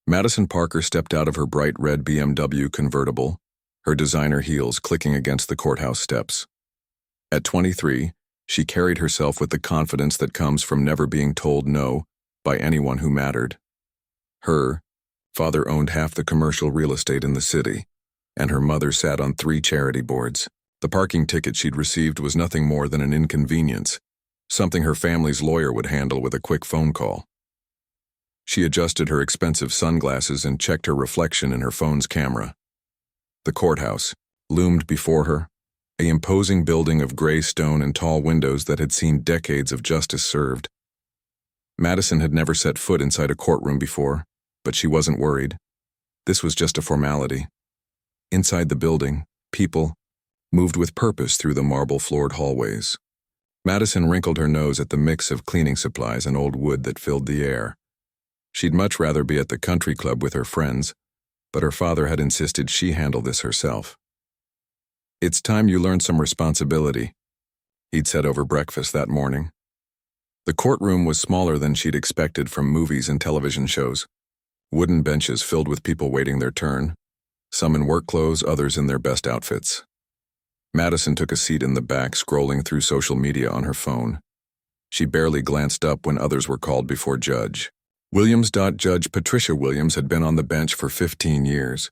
Madison Parker stepped out of her bright red BMW convertible, her designer heels clicking against the courthouse steps. At 23, she carried herself with the confidence that comes from never being told no by anyone who mattered. Her father owned half the commercial real estate in the city, and her mother sat on 3 charity boards. The parking ticket she'd received was nothing more than an inconvenience, something her family's lawyer would handle with a quick phone call. She adjusted her expensive sunglasses and checked her reflection in her phone's camera. The courthouse loomed before her, an imposing building of gray stone and tall windows that had seen decades of justice served. Madison had never set foot inside a courtroom before, but she wasn't worried. This was just a formality. Inside the building, people moved with purpose through the marble-floored hallways. Madison wrinkled her nose at the mix of cleaning supplies and old wood that filled the air. She'd much rather be at the country club with her friends, but her father had insisted she handle this herself. "It's time you learned some responsibility," he'd said over breakfast that morning. The courtroom was smaller than she'd expected from movies and television shows. Wooden benches filled with people waiting their turn, some in work clothes, others in their best outfits. Madison took a seat in the back, scrolling through social media on her phone. She barely glanced up when others were called before Judge Williams. Judge Patricia Williams had been on the bench for 15 years.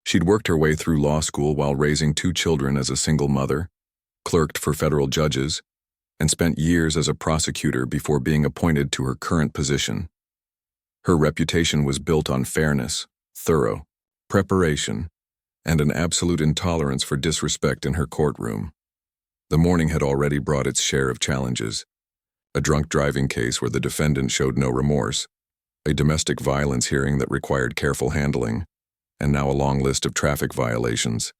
She'd worked her way through law school while raising 2 children as a single mother, clerked for federal judges, and spent years as a prosecutor before being appointed to her current position. Her reputation was built on fairness, thorough preparation, and an absolute intolerance for disrespect in her courtroom. The morning had already brought its share of challenges: a drunk driving case where the defendant showed no remorse, a domestic violence hearing that required careful handling, and now a long list of traffic violations.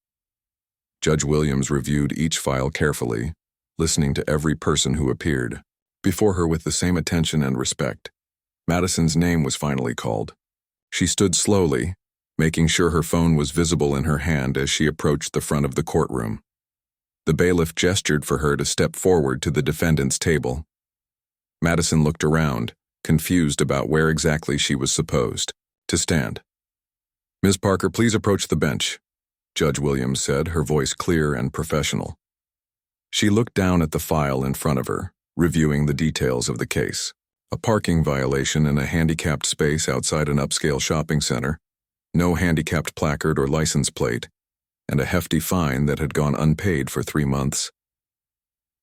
Judge Williams reviewed each file carefully, listening to every person who appeared before her with the same attention and respect. Madison's name was finally called. She stood slowly, making sure her phone was visible in her hand as she approached the front of the courtroom. The bailiff gestured for her to step forward to the defendant's table. Madison looked around, confused about where exactly she was supposed to stand. "Ms. Parker, please approach the bench," Judge Williams said, her voice clear and professional. She looked down at the file in front of her, reviewing the details of the case: a parking violation in a handicapped space outside an upscale shopping center, no handicapped placard or license plate, and a hefty fine that had gone unpaid for 3 months.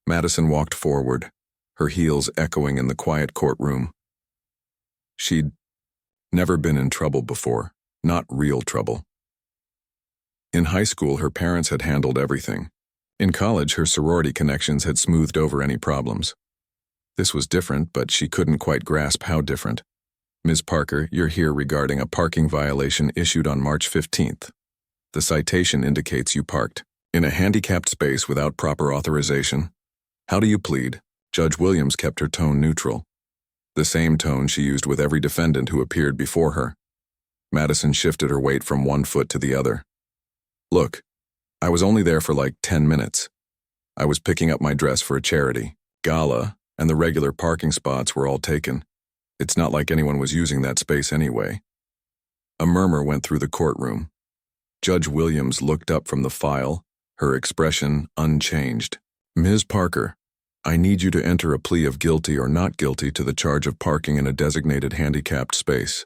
Madison walked forward, her heels echoing in the quiet courtroom. She'd never been in trouble before, not real trouble. In high school, her parents had handled everything. In college, her sorority connections had smoothed over any problems. This was different, but she couldn't quite grasp how different. "Ms. Parker, you're here regarding a parking violation issued on March 15th. The citation indicates you parked in a handicapped space without proper authorization. How do you plead?" Judge Williams kept her tone neutral, the same tone she used with every defendant who appeared before her. Madison shifted her weight from one foot to the other. "Look, I was only there for like 10 minutes. I was picking up my dress for a charity gala, and the regular parking spots were all taken. It's not like anyone was using that space anyway." A murmur went through the courtroom. Judge Williams looked up from the file, her expression unchanged. "Ms. Parker, I need you to enter a plea of guilty or not guilty to the charge of parking in a designated handicapped space."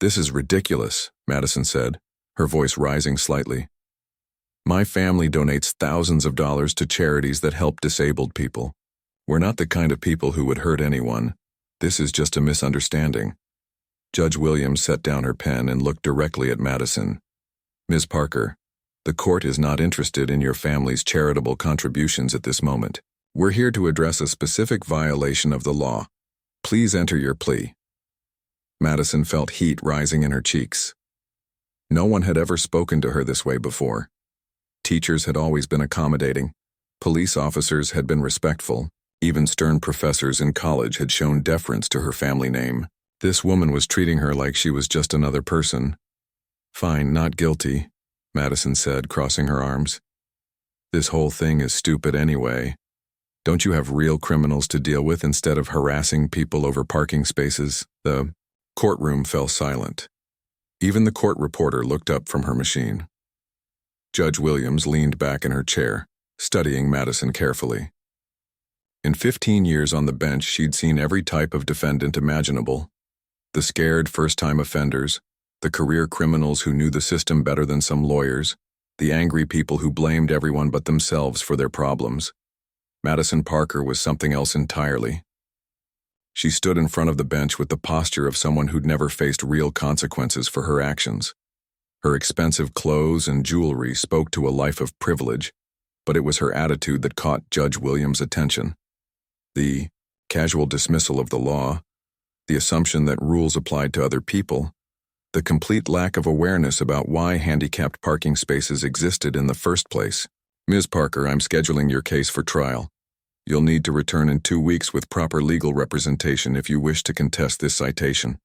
"This is ridiculous," Madison said, her voice rising slightly. "My family donates thousands of dollars to charities that help disabled people. We're not the kind of people who would hurt anyone. This is just a misunderstanding." Judge Williams set down her pen and looked directly at Madison. "Ms. Parker, the court is not interested in your family's charitable contributions at this moment. We're here to address a specific violation of the law. Please enter your plea." Madison felt heat rising in her cheeks. No one had ever spoken to her this way before. Teachers had always been accommodating. Police officers had been respectful. Even stern professors in college had shown deference to her family name. This woman was treating her like she was just another person. "Fine, not guilty," Madison said, crossing her arms. "This whole thing is stupid anyway. Don't you have real criminals to deal with instead of harassing people over parking spaces?" The Courtroom fell silent. Even the court reporter looked up from her machine. Judge Williams leaned back in her chair, studying Madison carefully. In 15 years on the bench, she'd seen every type of defendant imaginable. The scared first-time offenders, the career criminals who knew the system better than some lawyers, the angry people who blamed everyone but themselves for their problems. Madison Parker was something else entirely. She stood in front of the bench with the posture of someone who'd never faced real consequences for her actions. Her expensive clothes and jewelry spoke to a life of privilege, but it was her attitude that caught Judge Williams' attention. The casual dismissal of the law, the assumption that rules applied to other people, the complete lack of awareness about why handicapped parking spaces existed in the first place. Ms. Parker, I'm scheduling your case for trial. You'll need to return in 2 weeks with proper legal representation if you wish to contest this citation.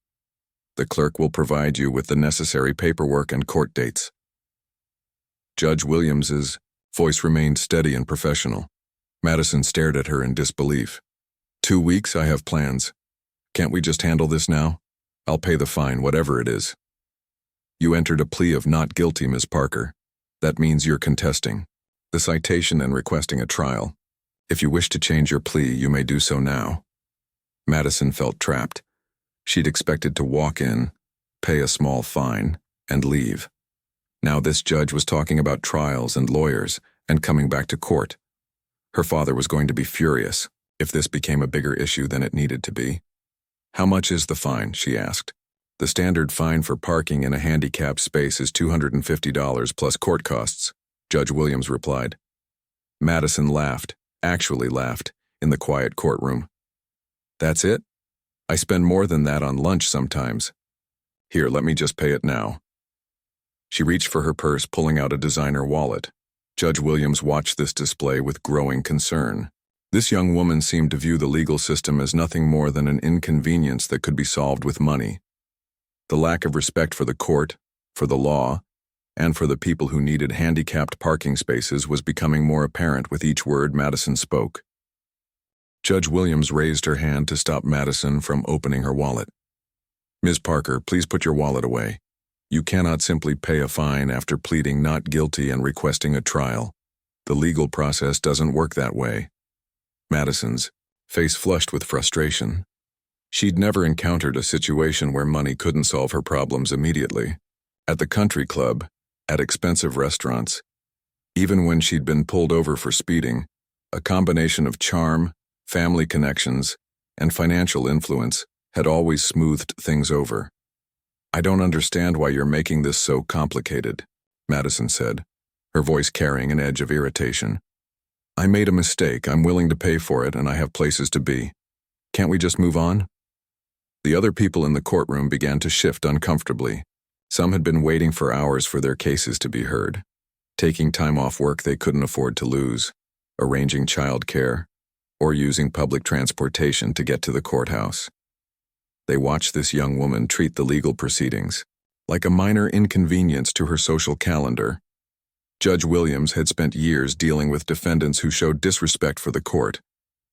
The clerk will provide you with the necessary paperwork and court dates. Judge Williams's voice remained steady and professional. Madison stared at her in disbelief. 2 weeks, I have plans. Can't we just handle this now? I'll pay the fine, whatever it is. You entered a plea of not guilty, Ms. Parker. That means you're contesting the citation and requesting a trial. If you wish to change your plea, you may do so now. Madison felt trapped. She'd expected to walk in, pay a small fine, and leave. Now this judge was talking about trials and lawyers and coming back to court. Her father was going to be furious if this became a bigger issue than it needed to be. How much is the fine? She asked. The standard fine for parking in a handicapped space is $250 plus court costs, Judge Williams replied. Madison laughed, actually laughed, in the quiet courtroom. That's it? I spend more than that on lunch sometimes. Here, let me just pay it now. She reached for her purse, pulling out a designer wallet. Judge Williams watched this display with growing concern. This young woman seemed to view the legal system as nothing more than an inconvenience that could be solved with money. The lack of respect for the court, for the law, and for the people who needed handicapped parking spaces was becoming more apparent with each word Madison spoke. Judge Williams raised her hand to stop Madison from opening her wallet. Ms. Parker, please put your wallet away. You cannot simply pay a fine after pleading not guilty and requesting a trial. The legal process doesn't work that way. Madison's face flushed with frustration. She'd never encountered a situation where money couldn't solve her problems immediately. At the country club, at expensive restaurants, even when she'd been pulled over for speeding, a combination of charm, family connections, and financial influence had always smoothed things over. I don't understand why you're making this so complicated, Madison said, her voice carrying an edge of irritation. I made a mistake, I'm willing to pay for it, and I have places to be. Can't we just move on? The other people in the courtroom began to shift uncomfortably. Some had been waiting for hours for their cases to be heard, taking time off work they couldn't afford to lose, arranging child care, or using public transportation to get to the courthouse. They watched this young woman treat the legal proceedings like a minor inconvenience to her social calendar. Judge Williams had spent years dealing with defendants who showed disrespect for the court,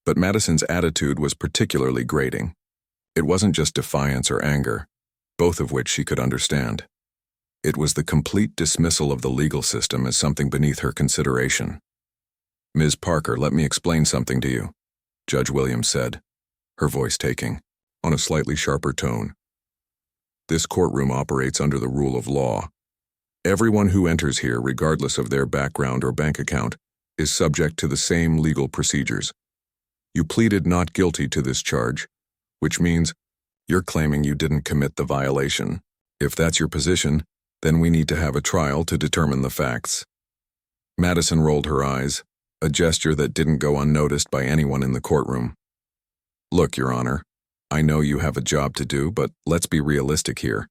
but Madison's attitude was particularly grating. It wasn't just defiance or anger, both of which she could understand. It was the complete dismissal of the legal system as something beneath her consideration. Ms. Parker, let me explain something to you, Judge Williams said, her voice taking on a slightly sharper tone. This courtroom operates under the rule of law. Everyone who enters here, regardless of their background or bank account, is subject to the same legal procedures. You pleaded not guilty to this charge, which means you're claiming you didn't commit the violation. If that's your position, then we need to have a trial to determine the facts. Madison rolled her eyes, a gesture that didn't go unnoticed by anyone in the courtroom. Look, Your Honor, I know you have a job to do, but let's be realistic here.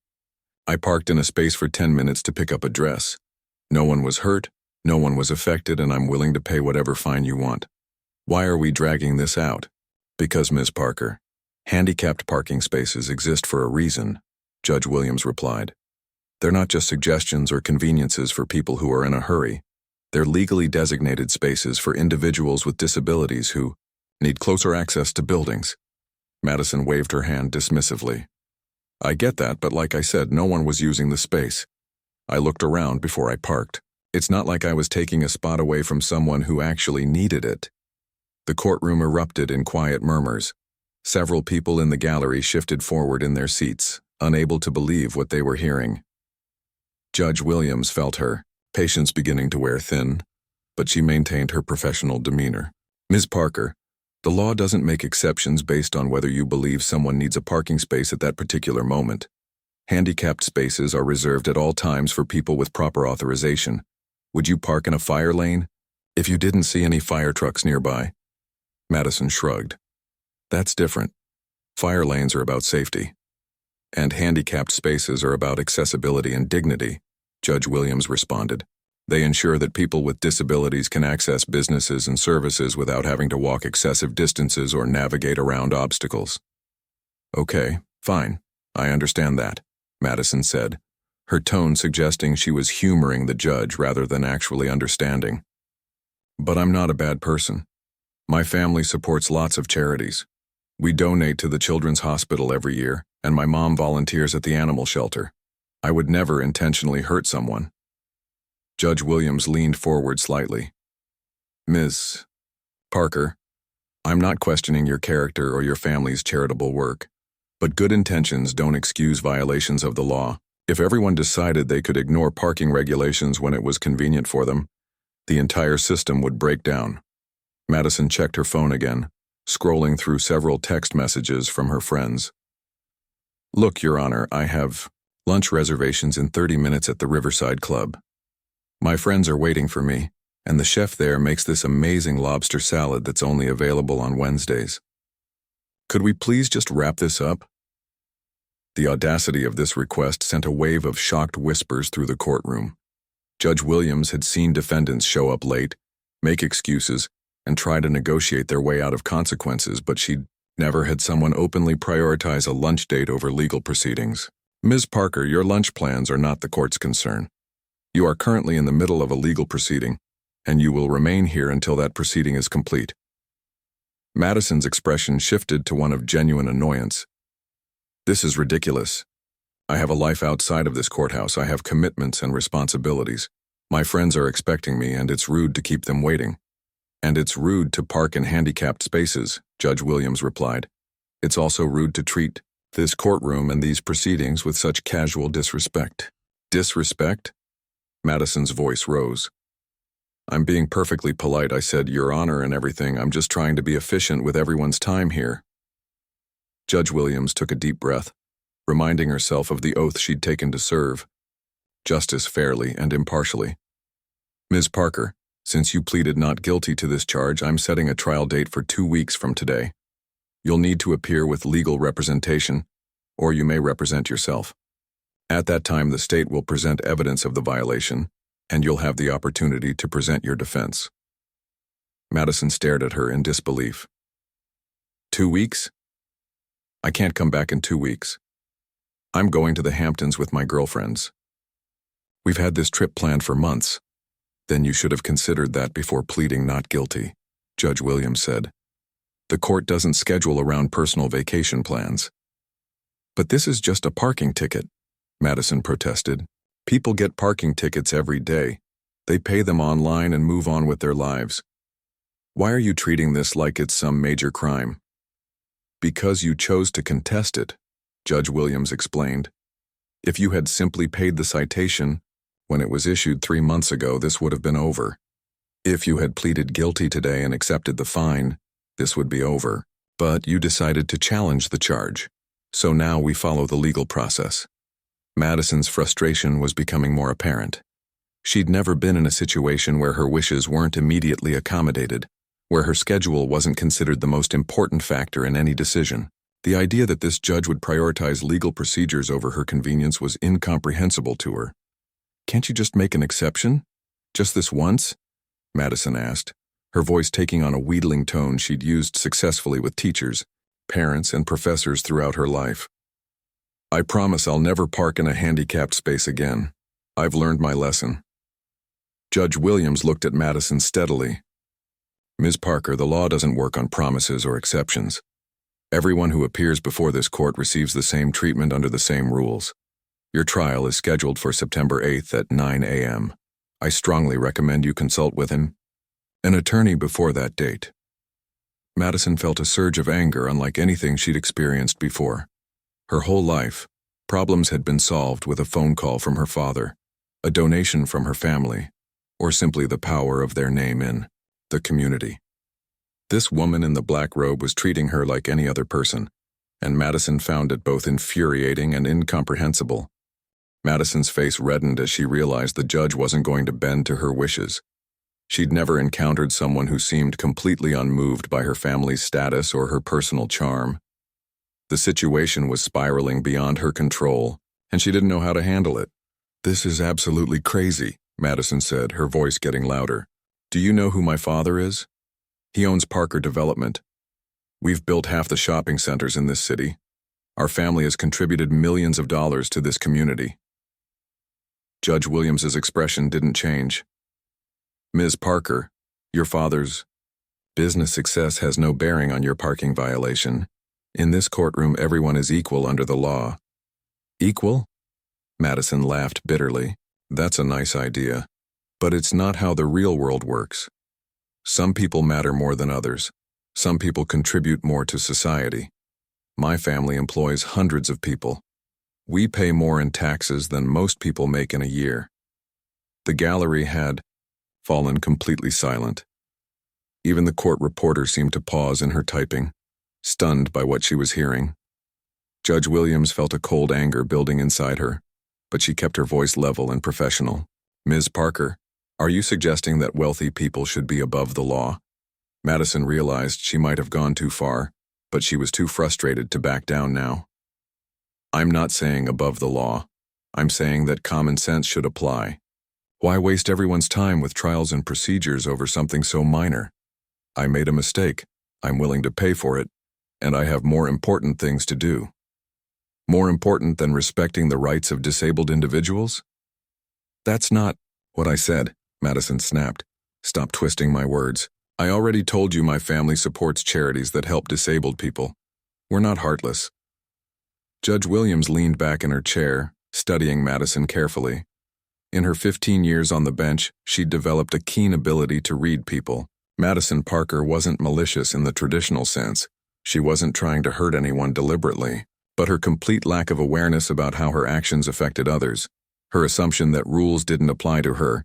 I parked in a space for 10 minutes to pick up a dress. No one was hurt, no one was affected, and I'm willing to pay whatever fine you want. Why are we dragging this out? Because, Ms. Parker, handicapped parking spaces exist for a reason, Judge Williams replied. They're not just suggestions or conveniences for people who are in a hurry. They're legally designated spaces for individuals with disabilities who need closer access to buildings. Madison waved her hand dismissively. I get that, but like I said, no one was using the space. I looked around before I parked. It's not like I was taking a spot away from someone who actually needed it. The courtroom erupted in quiet murmurs. Several people in the gallery shifted forward in their seats, unable to believe what they were hearing. Judge Williams felt her patience beginning to wear thin, but she maintained her professional demeanor. Ms. Parker, the law doesn't make exceptions based on whether you believe someone needs a parking space at that particular moment. Handicapped spaces are reserved at all times for people with proper authorization. Would you park in a fire lane if you didn't see any fire trucks nearby? Madison shrugged. That's different. Fire lanes are about safety. And handicapped spaces are about accessibility and dignity, Judge Williams responded. They ensure that people with disabilities can access businesses and services without having to walk excessive distances or navigate around obstacles. Okay, fine. I understand that, Madison said, her tone suggesting she was humoring the judge rather than actually understanding. But I'm not a bad person. My family supports lots of charities. We donate to the Children's Hospital every year, and my mom volunteers at the animal shelter. I would never intentionally hurt someone. Judge Williams leaned forward slightly. Ms. Parker, I'm not questioning your character or your family's charitable work, but good intentions don't excuse violations of the law. If everyone decided they could ignore parking regulations when it was convenient for them, the entire system would break down. Madison checked her phone again, scrolling through several text messages from her friends. Look, Your Honor, I have lunch reservations in 30 minutes at the Riverside Club. My friends are waiting for me, and the chef there makes this amazing lobster salad that's only available on Wednesdays. Could we please just wrap this up? The audacity of this request sent a wave of shocked whispers through the courtroom. Judge Williams had seen defendants show up late, make excuses, and try to negotiate their way out of consequences, but she'd never had someone openly prioritize a lunch date over legal proceedings. Ms. Parker, your lunch plans are not the court's concern. You are currently in the middle of a legal proceeding, and you will remain here until that proceeding is complete. Madison's expression shifted to one of genuine annoyance. This is ridiculous. I have a life outside of this courthouse. I have commitments and responsibilities. My friends are expecting me, and it's rude to keep them waiting. And it's rude to park in handicapped spaces, Judge Williams replied. It's also rude to treat this courtroom and these proceedings with such casual disrespect. Disrespect? Madison's voice rose. I'm being perfectly polite. I said, Your Honor, and everything. I'm just trying to be efficient with everyone's time here. Judge Williams took a deep breath, reminding herself of the oath she'd taken to serve justice fairly and impartially. Ms. Parker, since you pleaded not guilty to this charge, I'm setting a trial date for 2 weeks from today. You'll need to appear with legal representation, or you may represent yourself. At that time, the state will present evidence of the violation, and you'll have the opportunity to present your defense. Madison stared at her in disbelief. 2 weeks? I can't come back in 2 weeks. I'm going to the Hamptons with my girlfriends. We've had this trip planned for months. Then you should have considered that before pleading not guilty, Judge Williams said. The court doesn't schedule around personal vacation plans. But this is just a parking ticket, Madison protested. People get parking tickets every day. They pay them online and move on with their lives. Why are you treating this like it's some major crime? Because you chose to contest it, Judge Williams explained. If you had simply paid the citation when it was issued 3 months ago, this would have been over. If you had pleaded guilty today and accepted the fine, this would be over. But you decided to challenge the charge. So now we follow the legal process. Madison's frustration was becoming more apparent. She'd never been in a situation where her wishes weren't immediately accommodated, where her schedule wasn't considered the most important factor in any decision. The idea that this judge would prioritize legal procedures over her convenience was incomprehensible to her. Can't you just make an exception? Just this once? Madison asked, her voice taking on a wheedling tone she'd used successfully with teachers, parents, and professors throughout her life. I promise I'll never park in a handicapped space again. I've learned my lesson. Judge Williams looked at Madison steadily. Ms. Parker, the law doesn't work on promises or exceptions. Everyone who appears before this court receives the same treatment under the same rules. Your trial is scheduled for September 8th at 9 a.m. I strongly recommend you consult with an attorney before that date. Madison felt a surge of anger unlike anything she'd experienced before. Her whole life, problems had been solved with a phone call from her father, a donation from her family, or simply the power of their name in the community. This woman in the black robe was treating her like any other person, and Madison found it both infuriating and incomprehensible. Madison's face reddened as she realized the judge wasn't going to bend to her wishes. She'd never encountered someone who seemed completely unmoved by her family's status or her personal charm. The situation was spiraling beyond her control, and she didn't know how to handle it. "This is absolutely crazy," Madison said, her voice getting louder. "Do you know who my father is? He owns Parker Development. We've built half the shopping centers in this city. Our family has contributed millions of dollars to this community." Judge Williams's expression didn't change. "Ms. Parker, your father's business success has no bearing on your parking violation. In this courtroom, everyone is equal under the law." "Equal?" Madison laughed bitterly. "That's a nice idea. But it's not how the real world works. Some people matter more than others. Some people contribute more to society. My family employs hundreds of people. We pay more in taxes than most people make in a year." The gallery had fallen completely silent. Even the court reporter seemed to pause in her typing, stunned by what she was hearing. Judge Williams felt a cold anger building inside her, but she kept her voice level and professional. "Ms. Parker, are you suggesting that wealthy people should be above the law?" Madison realized she might have gone too far, but she was too frustrated to back down now. "I'm not saying above the law. I'm saying that common sense should apply. Why waste everyone's time with trials and procedures over something so minor? I made a mistake. I'm willing to pay for it, and I have more important things to do." "More important than respecting the rights of disabled individuals?" "That's not what I said," Madison snapped. "Stop twisting my words. I already told you my family supports charities that help disabled people. We're not heartless." Judge Williams leaned back in her chair, studying Madison carefully. In her 15 years on the bench, she'd developed a keen ability to read people. Madison Parker wasn't malicious in the traditional sense. She wasn't trying to hurt anyone deliberately, but her complete lack of awareness about how her actions affected others, her assumption that rules didn't apply to her,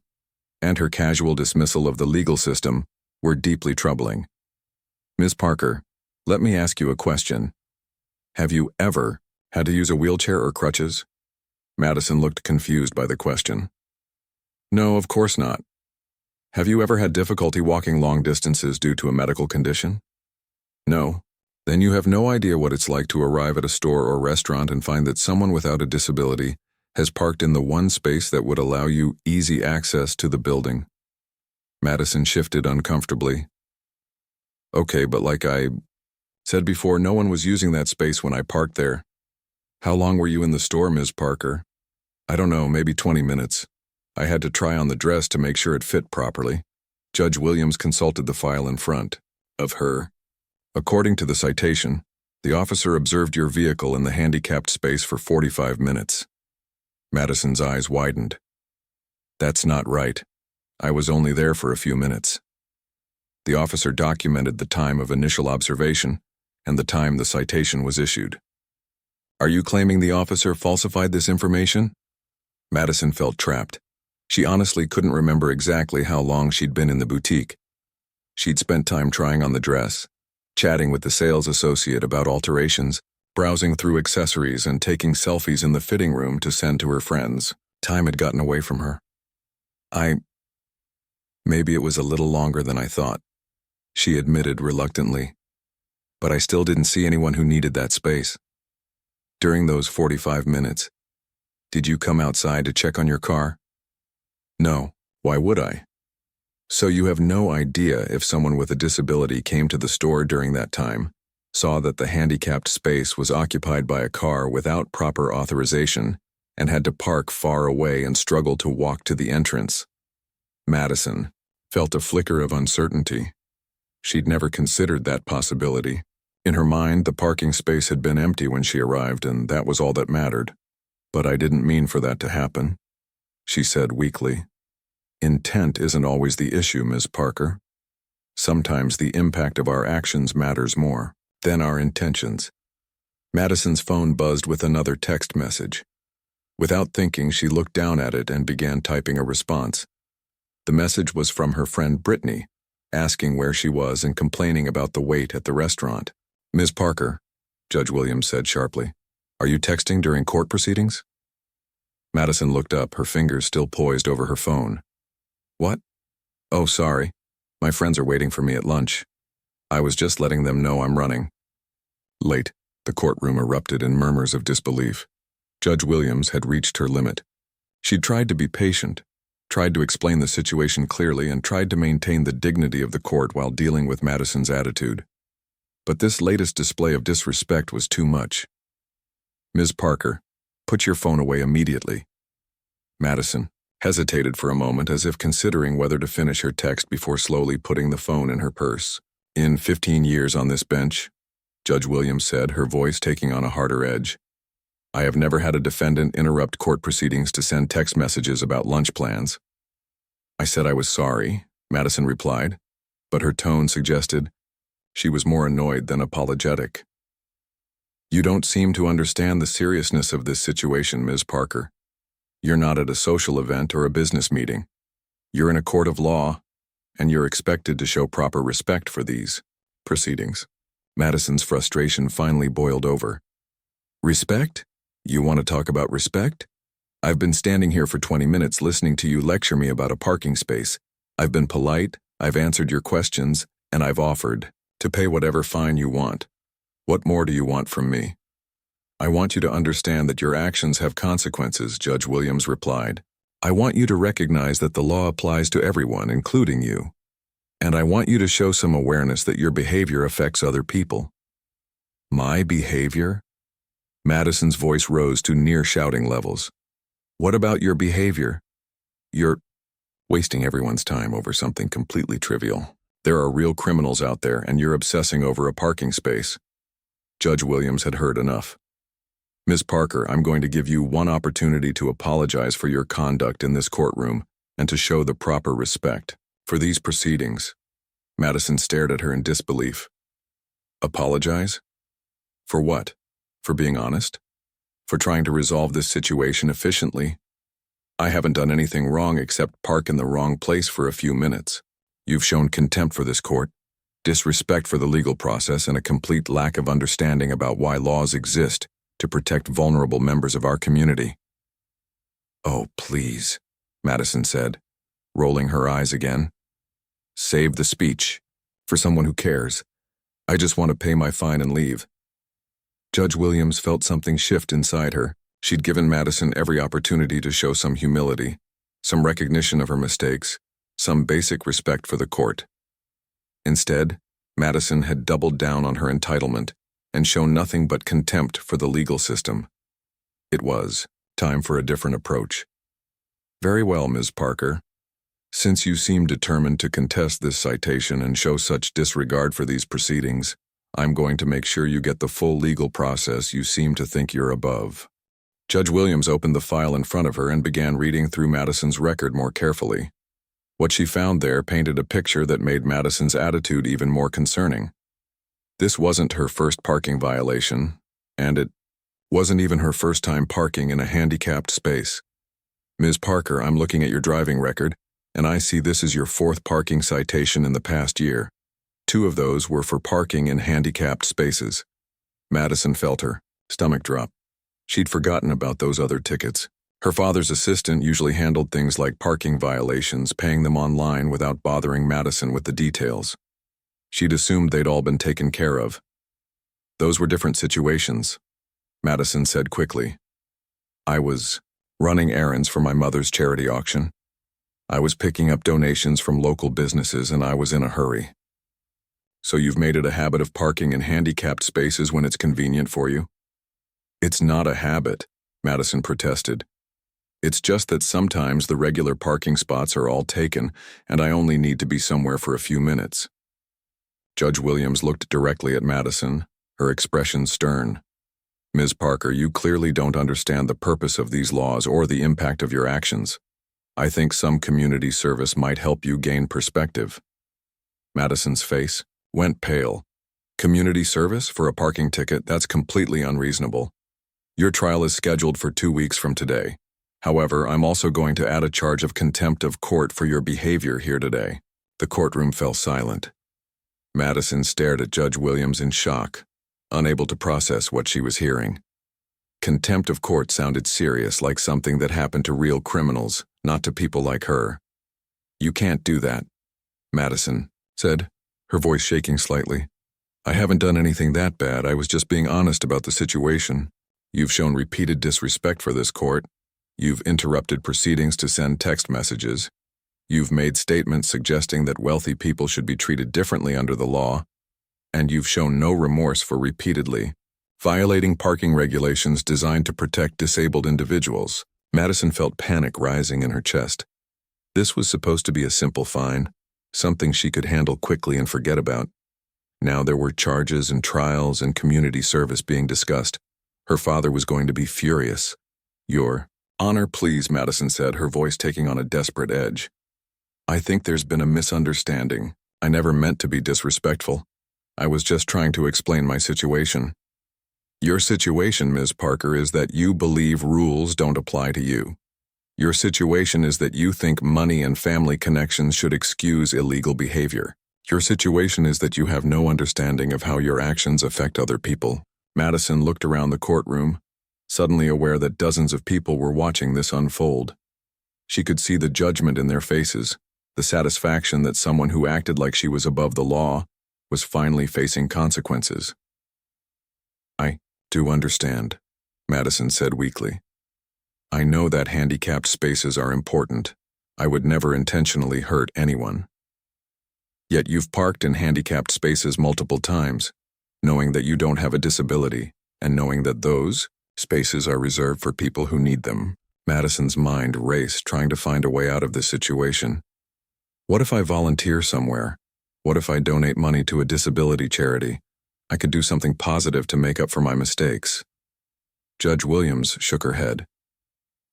and her casual dismissal of the legal system were deeply troubling. "Ms. Parker, let me ask you a question. Have you ever had to use a wheelchair or crutches?" Madison looked confused by the question. "No, of course not." "Have you ever had difficulty walking long distances due to a medical condition?" "No." "Then you have no idea what it's like to arrive at a store or restaurant and find that someone without a disability has parked in the one space that would allow you easy access to the building." Madison shifted uncomfortably. "Okay, but like I said before, no one was using that space when I parked there." "How long were you in the store, Ms. Parker?" "I don't know, maybe 20 minutes. I had to try on the dress to make sure it fit properly." Judge Williams consulted the file in front of her. "According to the citation, the officer observed your vehicle in the handicapped space for 45 minutes. Madison's eyes widened. "That's not right. I was only there for a few minutes." The officer documented the time of initial observation and the time the citation was issued. "Are you claiming the officer falsified this information?" Madison felt trapped. She honestly couldn't remember exactly how long she'd been in the boutique. She'd spent time trying on the dress, chatting with the sales associate about alterations, browsing through accessories and taking selfies in the fitting room to send to her friends. Time had gotten away from her. Maybe it was a little longer than I thought," she admitted reluctantly. "But I still didn't see anyone who needed that space." "During those 45 minutes, did you come outside to check on your car?" "No. Why would I?" "So you have no idea if someone with a disability came to the store during that time, saw that the handicapped space was occupied by a car without proper authorization, and had to park far away and struggle to walk to the entrance?" Madison felt a flicker of uncertainty. She'd never considered that possibility. In her mind, the parking space had been empty when she arrived, and that was all that mattered. "But I didn't mean for that to happen," she said weakly. "Intent isn't always the issue, Ms. Parker. Sometimes the impact of our actions matters more than our intentions." Madison's phone buzzed with another text message. Without thinking, she looked down at it and began typing a response. The message was from her friend Brittany, asking where she was and complaining about the wait at the restaurant. "Ms. Parker," Judge Williams said sharply, "are you texting during court proceedings?" Madison looked up, her fingers still poised over her phone. "What? Oh, sorry. My friends are waiting for me at lunch. I was just letting them know I'm running." Late, the courtroom erupted in murmurs of disbelief. Judge Williams had reached her limit. She'd tried to be patient, tried to explain the situation clearly, and tried to maintain the dignity of the court while dealing with Madison's attitude. But this latest display of disrespect was too much. "Ms. Parker, put your phone away immediately." Madison hesitated for a moment, as if considering whether to finish her text before slowly putting the phone in her purse. "In 15 years on this bench," Judge Williams said, her voice taking on a harder edge, "I have never had a defendant interrupt court proceedings to send text messages about lunch plans." "I said I was sorry," Madison replied, but her tone suggested she was more annoyed than apologetic. "You don't seem to understand the seriousness of this situation, Ms. Parker. You're not at a social event or a business meeting. You're in a court of law, and you're expected to show proper respect for these proceedings." Madison's frustration finally boiled over. "Respect? You want to talk about respect? I've been standing here for 20 minutes listening to you lecture me about a parking space. I've been polite, I've answered your questions, and I've offered to pay whatever fine you want. What more do you want from me?" "I want you to understand that your actions have consequences," Judge Williams replied. "I want you to recognize that the law applies to everyone, including you. And I want you to show some awareness that your behavior affects other people." "My behavior?" Madison's voice rose to near shouting levels. "What about your behavior? You're wasting everyone's time over something completely trivial. There are real criminals out there, and you're obsessing over a parking space." Judge Williams had heard enough. "Ms. Parker, I'm going to give you one opportunity to apologize for your conduct in this courtroom and to show the proper respect for these proceedings." Madison stared at her in disbelief. "Apologize? For what? For being honest? For trying to resolve this situation efficiently? I haven't done anything wrong except park in the wrong place for a few minutes. You've shown contempt for this court, disrespect for the legal process, and a complete lack of understanding about why laws exist to protect vulnerable members of our community." "Oh, please," Madison said, rolling her eyes again. "Save the speech. For someone who cares. I just want to pay my fine and leave." Judge Williams felt something shift inside her. She'd given Madison every opportunity to show some humility, some recognition of her mistakes, some basic respect for the court. Instead, Madison had doubled down on her entitlement and shown nothing but contempt for the legal system. It was time for a different approach. "Very well, Ms. Parker. Since you seem determined to contest this citation and show such disregard for these proceedings, I'm going to make sure you get the full legal process you seem to think you're above." Judge Williams opened the file in front of her and began reading through Madison's record more carefully. What she found there painted a picture that made Madison's attitude even more concerning. This wasn't her first parking violation, and it wasn't even her first time parking in a handicapped space. "Ms. Parker, I'm looking at your driving record, and I see this is your 4th parking citation in the past year. 2 of those were for parking in handicapped spaces." Madison felt her stomach drop. She'd forgotten about those other tickets. Her father's assistant usually handled things like parking violations, paying them online without bothering Madison with the details. She'd assumed they'd all been taken care of. "Those were different situations," Madison said quickly. "I was running errands for my mother's charity auction. I was picking up donations from local businesses, and I was in a hurry." "So you've made it a habit of parking in handicapped spaces when it's convenient for you?" "It's not a habit," Madison protested. "It's just that sometimes the regular parking spots are all taken, and I only need to be somewhere for a few minutes." Judge Williams looked directly at Madison, her expression stern. Ms. Parker, you clearly don't understand the purpose of these laws or the impact of your actions. I think some community service might help you gain perspective. Madison's face went pale. Community service for a parking ticket? That's completely unreasonable. Your trial is scheduled for 2 weeks from today. However, I'm also going to add a charge of contempt of court for your behavior here today. The courtroom fell silent. Madison stared at Judge Williams in shock, unable to process what she was hearing. Contempt of court sounded serious, like something that happened to real criminals, not to people like her. You can't do that, Madison said, her voice shaking slightly. I haven't done anything that bad. I was just being honest about the situation. You've shown repeated disrespect for this court. You've interrupted proceedings to send text messages. You've made statements suggesting that wealthy people should be treated differently under the law. And you've shown no remorse for repeatedly violating parking regulations designed to protect disabled individuals. Madison felt panic rising in her chest. This was supposed to be a simple fine, something she could handle quickly and forget about. Now there were charges and trials and community service being discussed. Her father was going to be furious. Your Honor, please, Madison said, her voice taking on a desperate edge. I think there's been a misunderstanding. I never meant to be disrespectful. I was just trying to explain my situation. Your situation, Ms. Parker, is that you believe rules don't apply to you. Your situation is that you think money and family connections should excuse illegal behavior. Your situation is that you have no understanding of how your actions affect other people. Madison looked around the courtroom, suddenly aware that dozens of people were watching this unfold. She could see the judgment in their faces, the satisfaction that someone who acted like she was above the law was finally facing consequences. I do understand, Madison said weakly. I know that handicapped spaces are important. I would never intentionally hurt anyone. Yet you've parked in handicapped spaces multiple times, knowing that you don't have a disability, and knowing that those spaces are reserved for people who need them. Madison's mind raced, trying to find a way out of this situation. What if I volunteer somewhere? What if I donate money to a disability charity? I could do something positive to make up for my mistakes. Judge Williams shook her head.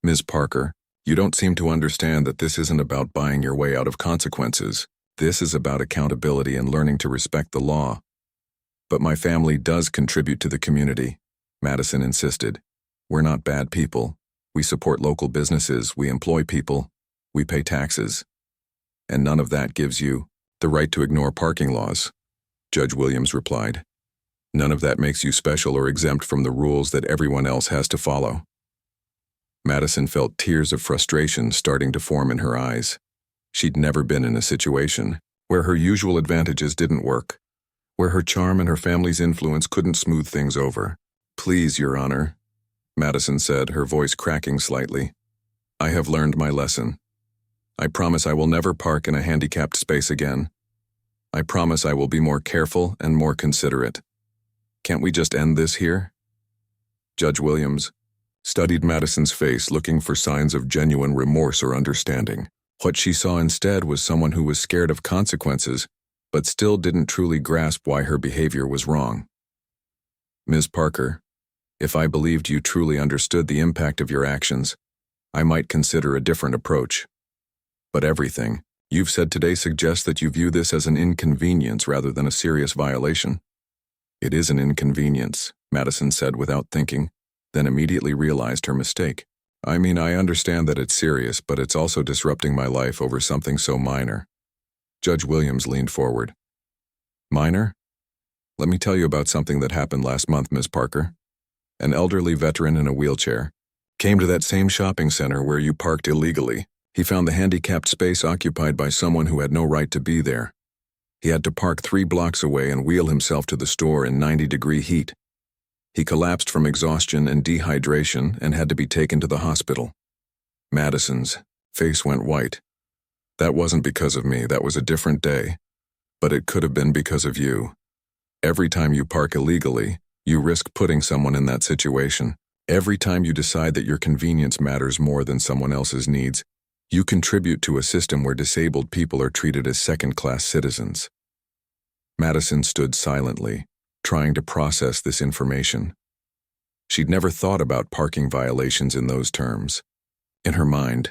Ms. Parker, you don't seem to understand that this isn't about buying your way out of consequences. This is about accountability and learning to respect the law. But my family does contribute to the community, Madison insisted. We're not bad people. We support local businesses, we employ people, we pay taxes. And none of that gives you the right to ignore parking laws, Judge Williams replied. None of that makes you special or exempt from the rules that everyone else has to follow. Madison felt tears of frustration starting to form in her eyes. She'd never been in a situation where her usual advantages didn't work, where her charm and her family's influence couldn't smooth things over. Please, Your Honor, Madison said, her voice cracking slightly. I have learned my lesson. I promise I will never park in a handicapped space again. I promise I will be more careful and more considerate. Can't we just end this here? Judge Williams studied Madison's face, looking for signs of genuine remorse or understanding. What she saw instead was someone who was scared of consequences, but still didn't truly grasp why her behavior was wrong. Ms. Parker, if I believed you truly understood the impact of your actions, I might consider a different approach. But everything you've said today suggests that you view this as an inconvenience rather than a serious violation. It is an inconvenience, Madison said without thinking, then immediately realized her mistake. I understand that it's serious, but it's also disrupting my life over something so minor. Judge Williams leaned forward. Minor? Let me tell you about something that happened last month, Ms. Parker. An elderly veteran in a wheelchair came to that same shopping center where you parked illegally. He found the handicapped space occupied by someone who had no right to be there. He had to park 3 blocks away and wheel himself to the store in 90-degree heat. He collapsed from exhaustion and dehydration and had to be taken to the hospital. Madison's face went white. That wasn't because of me, that was a different day. But it could have been because of you. Every time you park illegally, you risk putting someone in that situation. Every time you decide that your convenience matters more than someone else's needs, you contribute to a system where disabled people are treated as second-class citizens. Madison stood silently, trying to process this information. She'd never thought about parking violations in those terms. In her mind,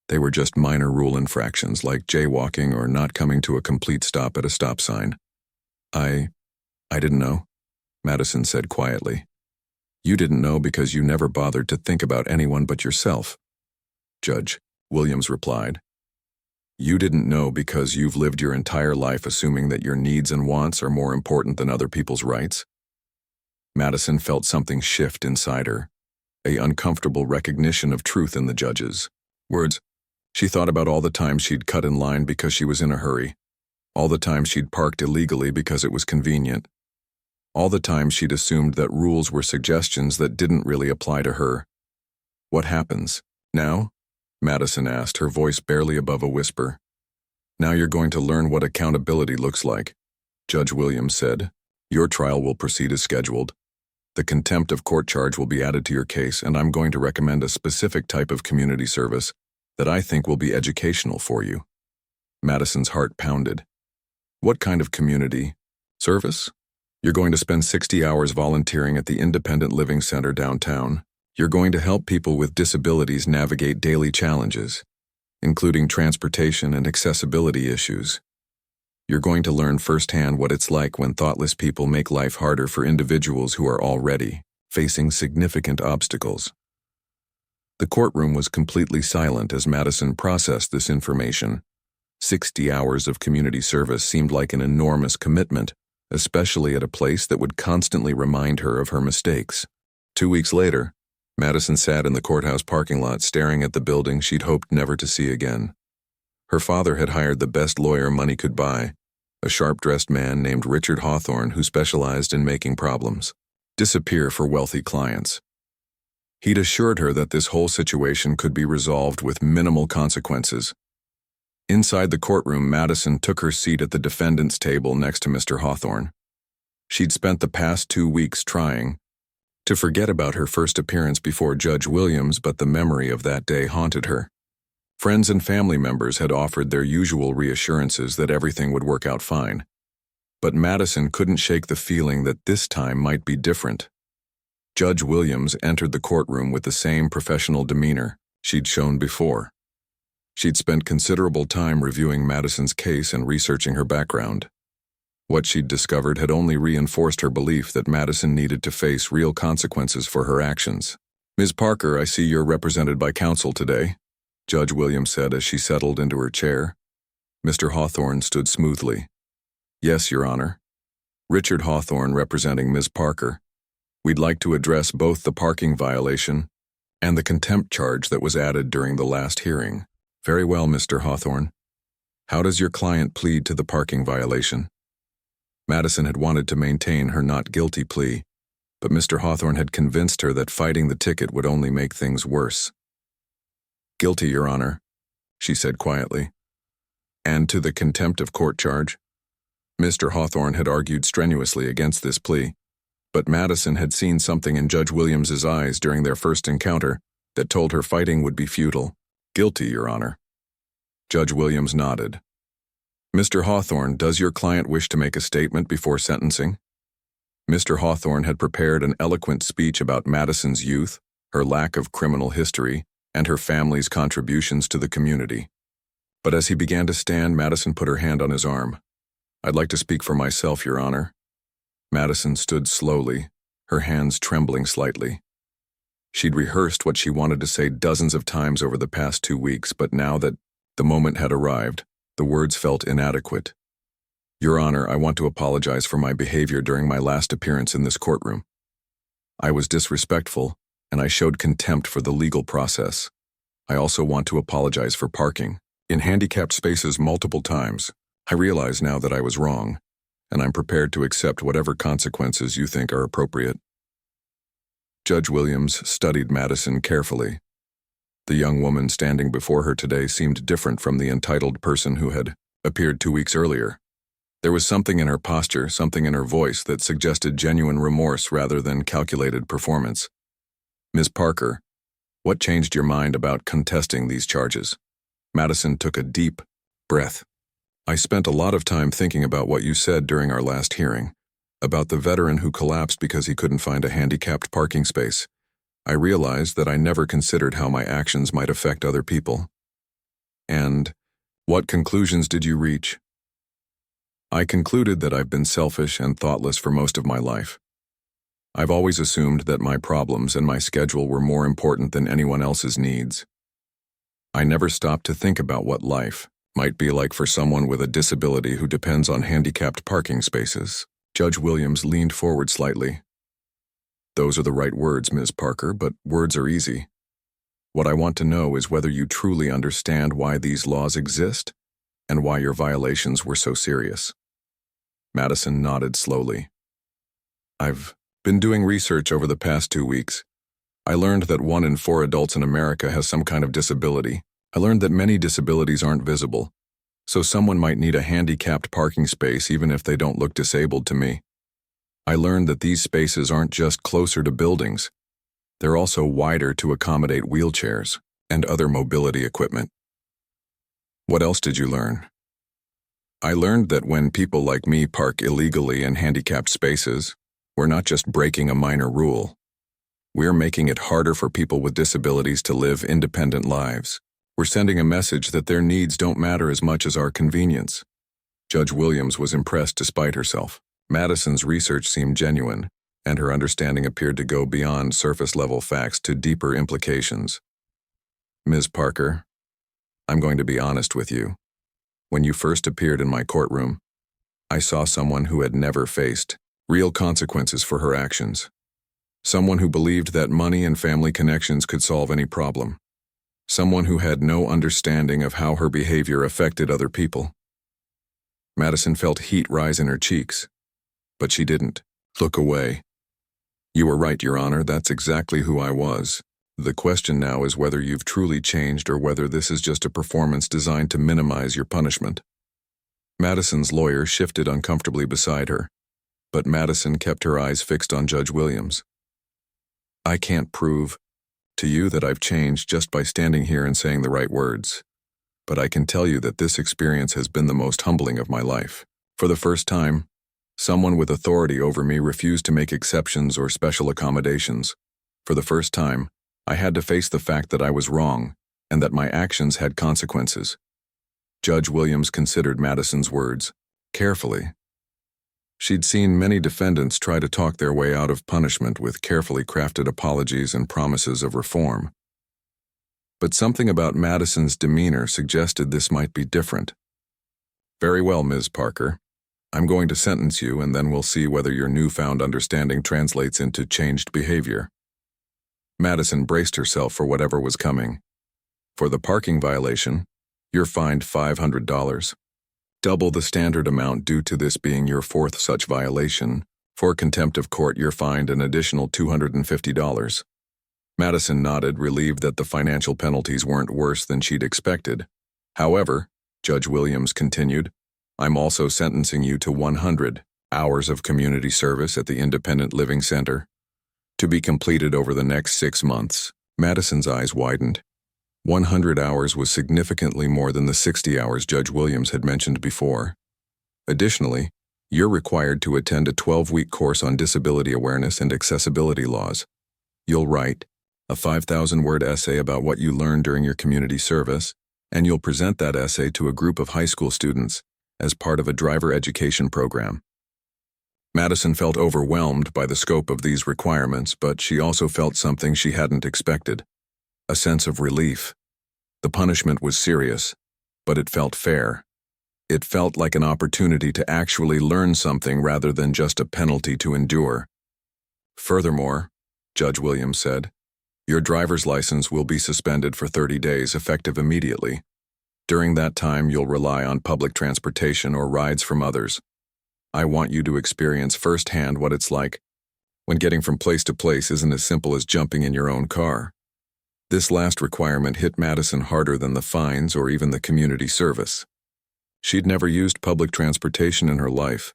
they were just minor rule infractions like jaywalking or not coming to a complete stop at a stop sign. I didn't know, Madison said quietly. You didn't know because you never bothered to think about anyone but yourself, Judge Williams replied. You didn't know because you've lived your entire life assuming that your needs and wants are more important than other people's rights? Madison felt something shift inside her, an uncomfortable recognition of truth in the judge's words. She thought about all the times she'd cut in line because she was in a hurry, all the times she'd parked illegally because it was convenient, all the times she'd assumed that rules were suggestions that didn't really apply to her. What happens now? Madison asked, her voice barely above a whisper. Now you're going to learn what accountability looks like, Judge Williams said. Your trial will proceed as scheduled. The contempt of court charge will be added to your case, and I'm going to recommend a specific type of community service that I think will be educational for you. Madison's heart pounded. What kind of community service? You're going to spend 60 hours volunteering at the Independent Living Center downtown. You're going to help people with disabilities navigate daily challenges, including transportation and accessibility issues. You're going to learn firsthand what it's like when thoughtless people make life harder for individuals who are already facing significant obstacles. The courtroom was completely silent as Madison processed this information. 60 hours of community service seemed like an enormous commitment, especially at a place that would constantly remind her of her mistakes. 2 weeks later, Madison sat in the courthouse parking lot staring at the building she'd hoped never to see again. Her father had hired the best lawyer money could buy, a sharp-dressed man named Richard Hawthorne who specialized in making problems disappear for wealthy clients. He'd assured her that this whole situation could be resolved with minimal consequences. Inside the courtroom, Madison took her seat at the defendant's table next to Mr. Hawthorne. She'd spent the past 2 weeks trying to forget about her first appearance before Judge Williams, but the memory of that day haunted her. Friends and family members had offered their usual reassurances that everything would work out fine. But Madison couldn't shake the feeling that this time might be different. Judge Williams entered the courtroom with the same professional demeanor she'd shown before. She'd spent considerable time reviewing Madison's case and researching her background. What she'd discovered had only reinforced her belief that Madison needed to face real consequences for her actions. Ms. Parker, I see you're represented by counsel today, Judge Williams said as she settled into her chair. Mr. Hawthorne stood smoothly. Yes, Your Honor. Richard Hawthorne representing Ms. Parker. We'd like to address both the parking violation and the contempt charge that was added during the last hearing. Very well, Mr. Hawthorne. How does your client plead to the parking violation? Madison had wanted to maintain her not guilty plea, but Mr. Hawthorne had convinced her that fighting the ticket would only make things worse. Guilty, Your Honor, she said quietly. And to the contempt of court charge? Mr. Hawthorne had argued strenuously against this plea, but Madison had seen something in Judge Williams's eyes during their first encounter that told her fighting would be futile. Guilty, Your Honor. Judge Williams nodded. Mr. Hawthorne, does your client wish to make a statement before sentencing? Mr. Hawthorne had prepared an eloquent speech about Madison's youth, her lack of criminal history, and her family's contributions to the community. But as he began to stand, Madison put her hand on his arm. I'd like to speak for myself, Your Honor. Madison stood slowly, her hands trembling slightly. She'd rehearsed what she wanted to say dozens of times over the past 2 weeks, but now that the moment had arrived, the words felt inadequate. Your Honor, I want to apologize for my behavior during my last appearance in this courtroom. I was disrespectful, and I showed contempt for the legal process. I also want to apologize for parking in handicapped spaces multiple times. I realize now that I was wrong, and I'm prepared to accept whatever consequences you think are appropriate. Judge Williams studied Madison carefully. The young woman standing before her today seemed different from the entitled person who had appeared 2 weeks earlier. There was something in her posture, something in her voice that suggested genuine remorse rather than calculated performance. Ms. Parker, what changed your mind about contesting these charges? Madison took a deep breath. I spent a lot of time thinking about what you said during our last hearing. about the veteran who collapsed because he couldn't find a handicapped parking space. I realized that I never considered how my actions might affect other people. And what conclusions did you reach? I concluded that I've been selfish and thoughtless for most of my life. I've always assumed that my problems and my schedule were more important than anyone else's needs. I never stopped to think about what life might be like for someone with a disability who depends on handicapped parking spaces. Judge Williams leaned forward slightly. Those are the right words, Ms. Parker, but words are easy. What I want to know is whether you truly understand why these laws exist and why your violations were so serious. Madison nodded slowly. I've been doing research over the past 2 weeks. I learned that 1 in 4 adults in America has some kind of disability. I learned that many disabilities aren't visible, so someone might need a handicapped parking space even if they don't look disabled to me. I learned that these spaces aren't just closer to buildings, they're also wider to accommodate wheelchairs and other mobility equipment. What else did you learn? I learned that when people like me park illegally in handicapped spaces, we're not just breaking a minor rule. We're making it harder for people with disabilities to live independent lives. We're sending a message that their needs don't matter as much as our convenience. Judge Williams was impressed despite herself. Madison's research seemed genuine, and her understanding appeared to go beyond surface-level facts to deeper implications. Ms. Parker, I'm going to be honest with you. When you first appeared in my courtroom, I saw someone who had never faced real consequences for her actions. Someone who believed that money and family connections could solve any problem. Someone who had no understanding of how her behavior affected other people. Madison felt heat rise in her cheeks, but she didn't look away. You were right, Your Honor, that's exactly who I was. The question now is whether you've truly changed or whether this is just a performance designed to minimize your punishment. Madison's lawyer shifted uncomfortably beside her, but Madison kept her eyes fixed on Judge Williams. I can't prove to you that I've changed just by standing here and saying the right words, but I can tell you that this experience has been the most humbling of my life. For the first time, someone with authority over me refused to make exceptions or special accommodations. For the first time, I had to face the fact that I was wrong and that my actions had consequences. Judge Williams considered Madison's words carefully. She'd seen many defendants try to talk their way out of punishment with carefully crafted apologies and promises of reform. But something about Madison's demeanor suggested this might be different. Very well, Ms. Parker. I'm going to sentence you, and then we'll see whether your newfound understanding translates into changed behavior. Madison braced herself for whatever was coming. For the parking violation, you're fined $500. Double the standard amount due to this being your 4th such violation. For contempt of court, you're fined an additional $250. Madison nodded, relieved that the financial penalties weren't worse than she'd expected. However, Judge Williams continued, I'm also sentencing you to 100 hours of community service at the Independent Living Center, to be completed over the next 6 months. Madison's eyes widened. 100 hours was significantly more than the 60 hours Judge Williams had mentioned before. Additionally, you're required to attend a 12-week course on disability awareness and accessibility laws. You'll write a 5,000-word essay about what you learned during your community service, and you'll present that essay to a group of high school students as part of a driver education program. Madison felt overwhelmed by the scope of these requirements, but she also felt something she hadn't expected. A sense of relief. The punishment was serious, but it felt fair. It felt like an opportunity to actually learn something rather than just a penalty to endure. Furthermore, Judge Williams said, your driver's license will be suspended for 30 days effective immediately. During that time, you'll rely on public transportation or rides from others. I want you to experience firsthand what it's like when getting from place to place isn't as simple as jumping in your own car. This last requirement hit Madison harder than the fines or even the community service. She'd never used public transportation in her life,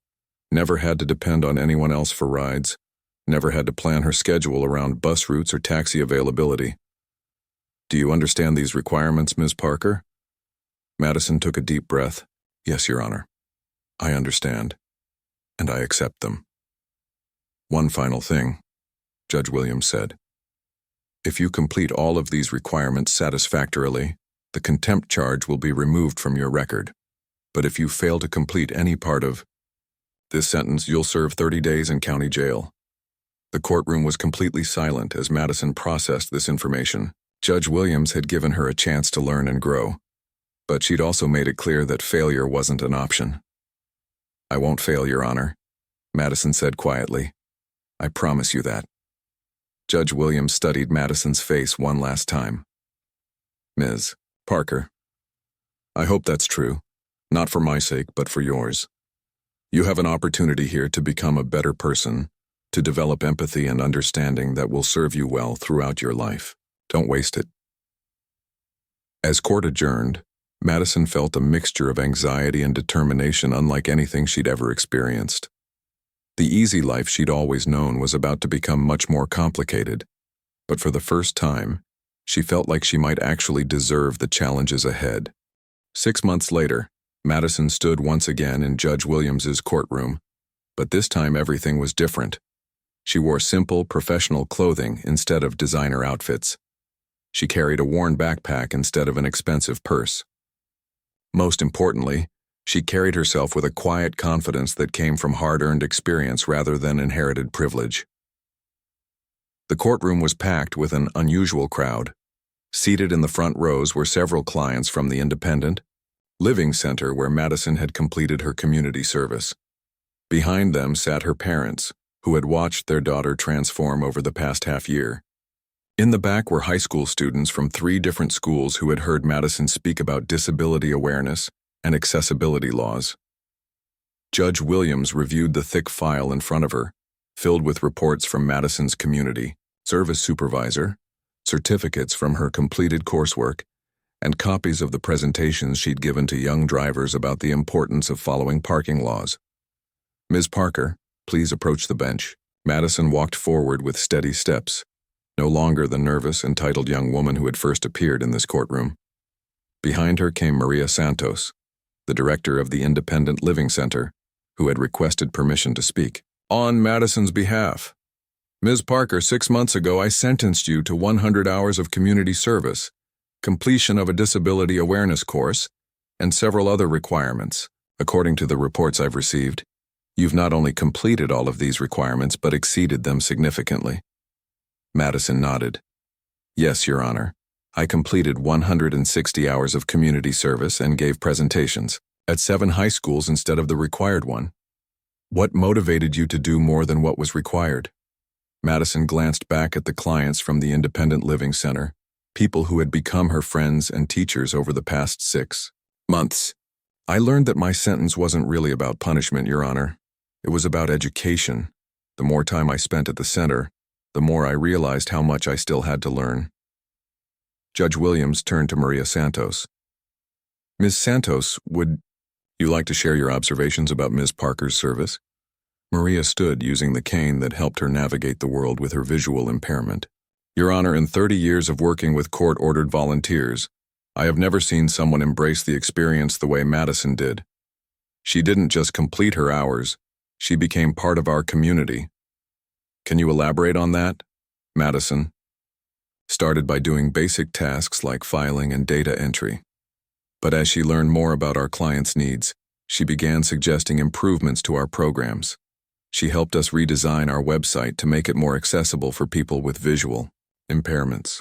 never had to depend on anyone else for rides, never had to plan her schedule around bus routes or taxi availability. Do you understand these requirements, Ms. Parker? Madison took a deep breath. Yes, Your Honor. I understand, and I accept them. One final thing, Judge Williams said. If you complete all of these requirements satisfactorily, the contempt charge will be removed from your record. But if you fail to complete any part of this sentence, you'll serve 30 days in county jail. The courtroom was completely silent as Madison processed this information. Judge Williams had given her a chance to learn and grow, but she'd also made it clear that failure wasn't an option. "I won't fail, Your Honor," Madison said quietly. "I promise you that." Judge Williams studied Madison's face one last time. "Ms. Parker, I hope that's true, not for my sake, but for yours. You have an opportunity here to become a better person, to develop empathy and understanding that will serve you well throughout your life. Don't waste it." As court adjourned, Madison felt a mixture of anxiety and determination unlike anything she'd ever experienced. The easy life she'd always known was about to become much more complicated, but for the first time, she felt like she might actually deserve the challenges ahead. 6 months later, Madison stood once again in Judge Williams's courtroom, but this time everything was different. She wore simple, professional clothing instead of designer outfits. She carried a worn backpack instead of an expensive purse. Most importantly, she carried herself with a quiet confidence that came from hard-earned experience rather than inherited privilege. The courtroom was packed with an unusual crowd. Seated in the front rows were several clients from the Independent Living Center where Madison had completed her community service. Behind them sat her parents, who had watched their daughter transform over the past half year. In the back were high school students from 3 different schools who had heard Madison speak about disability awareness and accessibility laws. Judge Williams reviewed the thick file in front of her, filled with reports from Madison's community service supervisor, certificates from her completed coursework, and copies of the presentations she'd given to young drivers about the importance of following parking laws. "Ms. Parker, please approach the bench." Madison walked forward with steady steps, no longer the nervous, entitled young woman who had first appeared in this courtroom. Behind her came Maria Santos, the director of the Independent Living Center, who had requested permission to speak. "On Madison's behalf, Ms. Parker, 6 months ago I sentenced you to 100 hours of community service, completion of a disability awareness course, and several other requirements. According to the reports I've received, you've not only completed all of these requirements but exceeded them significantly." Madison nodded. "Yes, Your Honor. I completed 160 hours of community service and gave presentations at 7 high schools instead of the required one." "What motivated you to do more than what was required?" Madison glanced back at the clients from the Independent Living Center, people who had become her friends and teachers over the past 6 months. "I learned that my sentence wasn't really about punishment, Your Honor. It was about education. The more time I spent at the center, the more I realized how much I still had to learn." Judge Williams turned to Maria Santos. "Ms. Santos, would you like to share your observations about Ms. Parker's service?" Maria stood using the cane that helped her navigate the world with her visual impairment. "Your Honor, in 30 years of working with court-ordered volunteers, I have never seen someone embrace the experience the way Madison did. She didn't just complete her hours, she became part of our community." "Can you elaborate on that?" Madison started by doing basic tasks like filing and data entry. But as she learned more about our clients' needs, she began suggesting improvements to our programs. She helped us redesign our website to make it more accessible for people with visual impairments.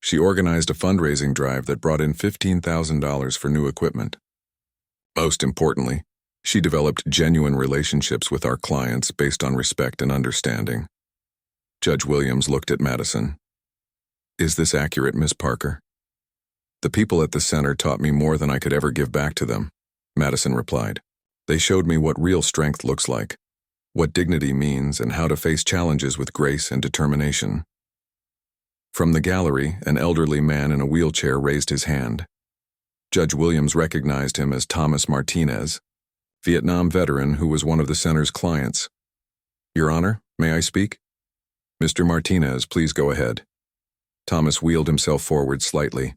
She organized a fundraising drive that brought in $15,000 for new equipment. Most importantly, she developed genuine relationships with our clients based on respect and understanding. Judge Williams looked at Madison. "Is this accurate, Ms. Parker?" "The people at the center taught me more than I could ever give back to them," Madison replied. "They showed me what real strength looks like, what dignity means, and how to face challenges with grace and determination." From the gallery, an elderly man in a wheelchair raised his hand. Judge Williams recognized him as Thomas Martinez, Vietnam veteran who was one of the center's clients. "Your Honor, may I speak?" "Mr. Martinez, please go ahead." Thomas wheeled himself forward slightly.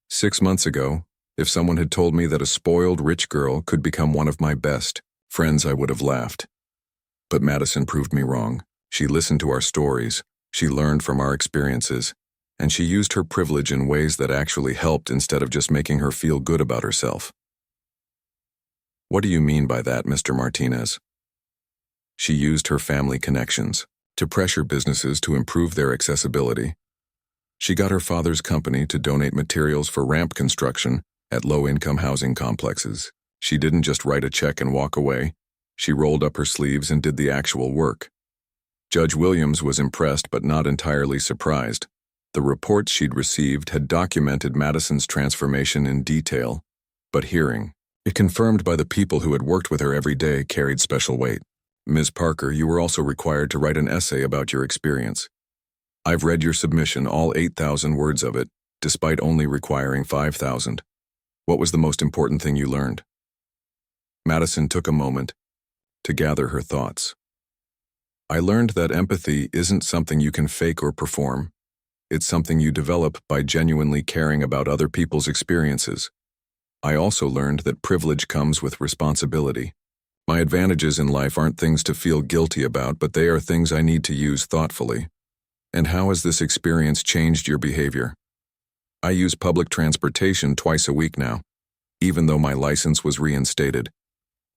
6 months ago, if someone had told me that a spoiled rich girl could become one of my best friends, I would have laughed. But Madison proved me wrong. She listened to our stories, she learned from our experiences, and she used her privilege in ways that actually helped instead of just making her feel good about herself. What do you mean by that, Mr. Martinez? She used her family connections to pressure businesses to improve their accessibility. She got her father's company to donate materials for ramp construction at low-income housing complexes. She didn't just write a check and walk away. She rolled up her sleeves and did the actual work. Judge Williams was impressed but not entirely surprised. The reports she'd received had documented Madison's transformation in detail, but hearing it confirmed by the people who had worked with her every day carried special weight. Ms. Parker, you were also required to write an essay about your experience. I've read your submission, all 8,000 words of it, despite only requiring 5,000. What was the most important thing you learned? Madison took a moment to gather her thoughts. I learned that empathy isn't something you can fake or perform. It's something you develop by genuinely caring about other people's experiences. I also learned that privilege comes with responsibility. My advantages in life aren't things to feel guilty about, but they are things I need to use thoughtfully. And how has this experience changed your behavior? I use public transportation twice a week now, even though my license was reinstated.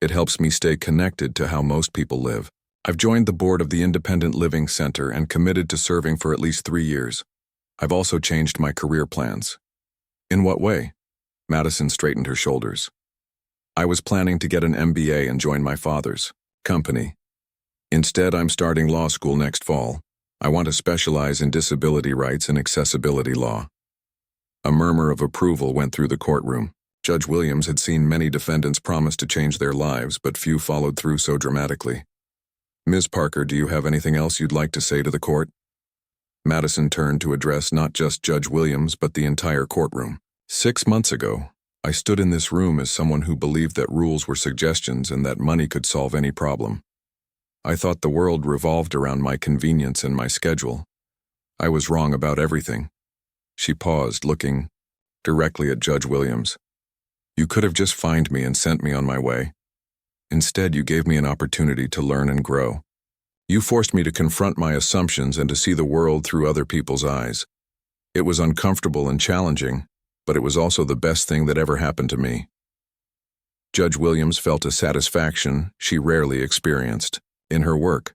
It helps me stay connected to how most people live. I've joined the board of the Independent Living Center and committed to serving for at least 3 years. I've also changed my career plans. In what way? Madison straightened her shoulders. I was planning to get an MBA and join my father's company. Instead, I'm starting law school next fall. I want to specialize in disability rights and accessibility law. A murmur of approval went through the courtroom. Judge Williams had seen many defendants promise to change their lives, but few followed through so dramatically. Ms. Parker, do you have anything else you'd like to say to the court? Madison turned to address not just Judge Williams, but the entire courtroom. 6 months ago, I stood in this room as someone who believed that rules were suggestions and that money could solve any problem. I thought the world revolved around my convenience and my schedule. I was wrong about everything. She paused, looking directly at Judge Williams. You could have just fined me and sent me on my way. Instead, you gave me an opportunity to learn and grow. You forced me to confront my assumptions and to see the world through other people's eyes. It was uncomfortable and challenging, but it was also the best thing that ever happened to me. Judge Williams felt a satisfaction she rarely experienced in her work.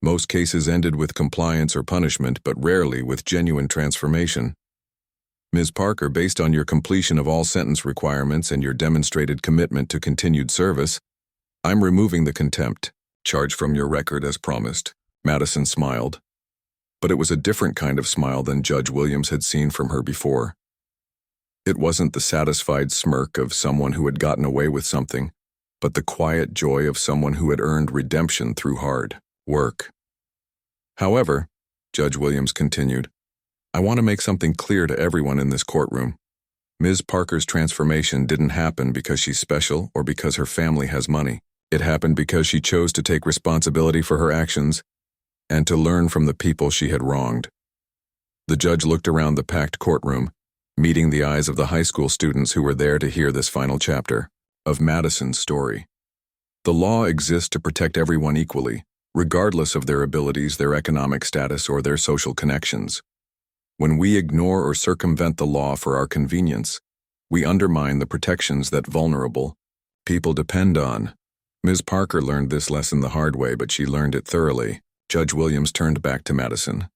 Most cases ended with compliance or punishment, but rarely with genuine transformation. Ms. Parker, based on your completion of all sentence requirements and your demonstrated commitment to continued service, I'm removing the contempt charge from your record as promised. Madison smiled, but it was a different kind of smile than Judge Williams had seen from her before. It wasn't the satisfied smirk of someone who had gotten away with something, but the quiet joy of someone who had earned redemption through hard work. However, Judge Williams continued, I want to make something clear to everyone in this courtroom. Ms. Parker's transformation didn't happen because she's special or because her family has money. It happened because she chose to take responsibility for her actions and to learn from the people she had wronged. The judge looked around the packed courtroom, meeting the eyes of the high school students who were there to hear this final chapter of Madison's story. The law exists to protect everyone equally, regardless of their abilities, their economic status, or their social connections. When we ignore or circumvent the law for our convenience, we undermine the protections that vulnerable people depend on. Ms. Parker learned this lesson the hard way, but she learned it thoroughly. Judge Williams turned back to Madison.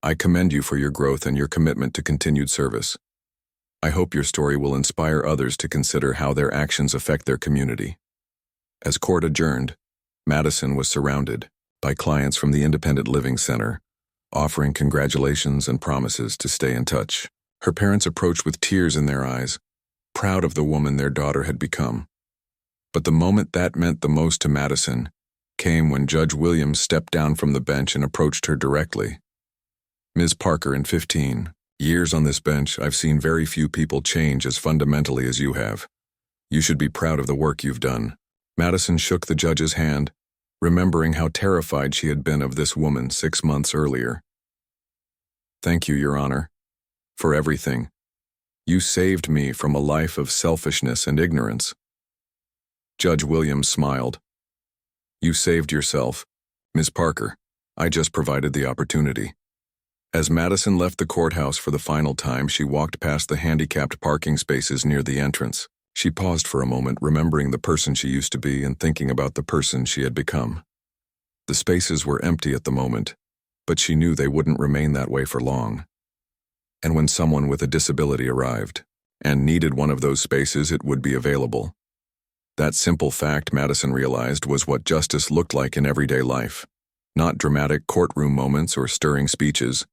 I commend you for your growth and your commitment to continued service. I hope your story will inspire others to consider how their actions affect their community. As court adjourned, Madison was surrounded by clients from the Independent Living Center, offering congratulations and promises to stay in touch. Her parents approached with tears in their eyes, proud of the woman their daughter had become. But the moment that meant the most to Madison came when Judge Williams stepped down from the bench and approached her directly. Ms. Parker, in 15 years on this bench, I've seen very few people change as fundamentally as you have. You should be proud of the work you've done. Madison shook the judge's hand, remembering how terrified she had been of this woman 6 months earlier. Thank you, Your Honor, for everything. You saved me from a life of selfishness and ignorance. Judge Williams smiled. You saved yourself. Ms. Parker, I just provided the opportunity. As Madison left the courthouse for the final time, she walked past the handicapped parking spaces near the entrance. She paused for a moment, remembering the person she used to be and thinking about the person she had become. The spaces were empty at the moment, but she knew they wouldn't remain that way for long. And when someone with a disability arrived and needed one of those spaces, it would be available. That simple fact, Madison realized, was what justice looked like in everyday life. Not dramatic courtroom moments or stirring speeches,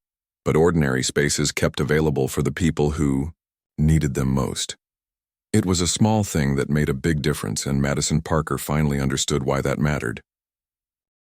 but ordinary spaces kept available for the people who needed them most. It was a small thing that made a big difference, and Madison Parker finally understood why that mattered.